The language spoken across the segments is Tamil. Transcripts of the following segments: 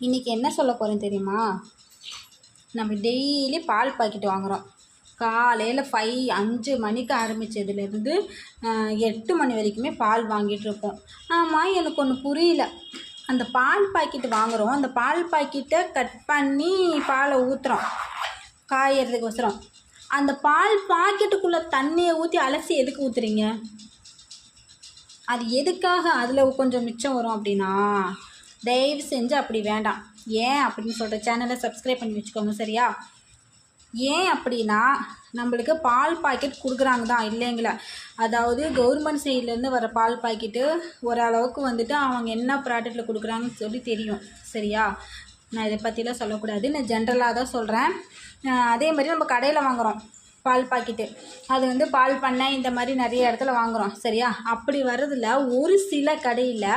இன்றைக்கி என்ன சொல்ல போகிறேன் தெரியுமா? நம்ம டெய்லி பால் பாக்கெட் வாங்குகிறோம். காலையில் 5 மணிக்கு ஆரம்பித்ததுலேருந்து 8 மணி வரைக்குமே பால் வாங்கிட்டுருப்போம். ஆமாம், எனக்கு ஒன்று புரியல. அந்த பால் பாக்கெட் வாங்குகிறோம், அந்த பால் பாக்கெட்டை கட் பண்ணி பாலை ஊற்றுறோம் காயறதுக்கோசரம். அந்த பால் பாக்கெட்டுக்குள்ளே தண்ணியை ஊற்றி அலசி எதுக்கு ஊற்றுறீங்க? அது எதுக்காக அதில் கொஞ்சம் மிச்சம் வரும் அப்படின்னா, தயவு செஞ்சு அப்படி வேண்டாம். ஏன் அப்படின்னு சொல்கிற சேனலை சப்ஸ்கிரைப் பண்ணி வச்சுக்கோங்க, சரியா? ஏன் அப்படின்னா, நம்மளுக்கு பால் பாக்கெட் கொடுக்குறாங்க தான், இல்லைங்களா? அதாவது கவர்மெண்ட் சைட்லேருந்து வர பால் பாக்கெட்டு ஓரளவுக்கு வந்துட்டு அவங்க என்ன ப்ராடக்ட்டில் கொடுக்குறாங்கன்னு சொல்லி தெரியும், சரியா? நான் இதை பற்றிலாம் சொல்லக்கூடாது, நான் ஜென்ரலாக தான் சொல்கிறேன். அதே மாதிரி நம்ம கடையில் வாங்குகிறோம் பால் பாக்கெட்டு, அது வந்து பால் பண்ணை இந்த மாதிரி நிறைய இடத்துல வாங்குகிறோம், சரியா? அப்படி வர்றதில் ஒரு சில கடையில்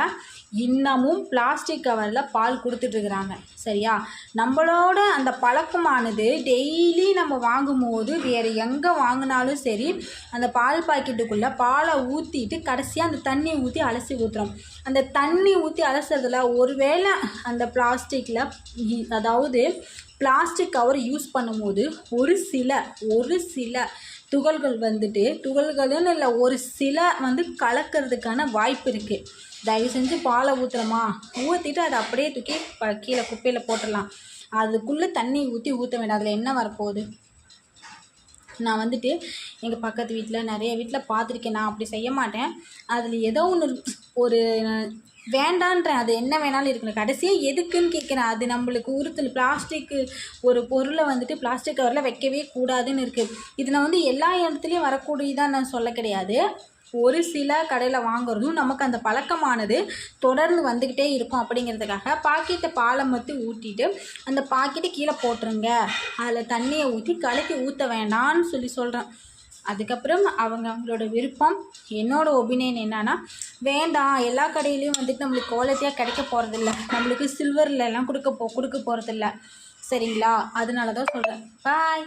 இன்னமும் பிளாஸ்டிக் கவரில் பால் கொடுத்துட்ருக்குறாங்க, சரியா? நம்மளோட அந்த பழக்கமானது டெய்லி நம்ம வாங்கும்போது வேறு எங்கே வாங்கினாலும் சரி, அந்த பால் பாக்கெட்டுக்குள்ளே பாலை ஊற்றிட்டு கடைசியாக அந்த தண்ணி ஊற்றி அலசி ஊற்றுறோம். அந்த தண்ணி ஊற்றி அலசுறதுல ஒருவேளை அந்த பிளாஸ்டிக்கில், அதாவது பிளாஸ்டிக் கவர் யூஸ் பண்ணும்போது ஒரு சில துகள்கள் வந்துட்டு, துகள்களுன்னு இல்லை, ஒரு சில வந்து கலக்கிறதுக்கான வாய்ப்பு இருக்குது. தயவு செஞ்சு பாலை ஊற்றுறோமா, ஊற்றிட்டு அதை அப்படியே தூக்கி கீழே குப்பையில் போட்டுடலாம். அதுக்குள்ளே தண்ணி ஊற்ற வேண்டாம். அதில் என்ன வரப்போகுது? நான் வந்துட்டு எங்கள் பக்கத்து வீட்டில் நிறைய வீட்டில் பார்த்துருக்கேன். நான் அப்படி செய்ய மாட்டேன். அதில் ஏதோ ஒன்று ஒரு வேண்டான்றேன். அது என்ன வேணாலும் இருக்கணும். கடைசியாக எதுக்குன்னு கேட்குறேன். அது நம்மளுக்கு உறுத்தல். பிளாஸ்டிக்கு ஒரு பொருளை வந்துட்டு பிளாஸ்டிக் கவரில் வைக்கவே கூடாதுன்னு இருக்குது. இது நான் வந்து எல்லா இடத்துலையும் வரக்கூடியதான் நான் சொல்ல கிடையாது. ஒரு சில கடையில் வாங்குறதும் நமக்கு அந்த பழக்கமானது தொடர்ந்து வந்துக்கிட்டே இருக்கும். அப்படிங்கிறதுக்காக பாக்கெட்டை பாலை மற்றி ஊற்றிட்டு அந்த பாக்கெட்டை கீழே போட்டுருங்க, அதில் தண்ணியை ஊற்றி கலக்கி ஊற்ற வேண்டான்னு சொல்கிறேன். அதுக்கப்புறம் அவங்களோட விருப்பம். என்னோடய ஒப்பீனியன் என்னன்னா, வேண்டாம், எல்லா கடையிலையும் வந்துட்டு நம்மளுக்கு குவாலிட்டியாக கிடைக்க போகிறதில்ல, நம்மளுக்கு சில்வர்லலாம் கொடுக்க போகிறதில்ல, சரிங்களா? அதனால தான் சொல்கிறேன். பாய்.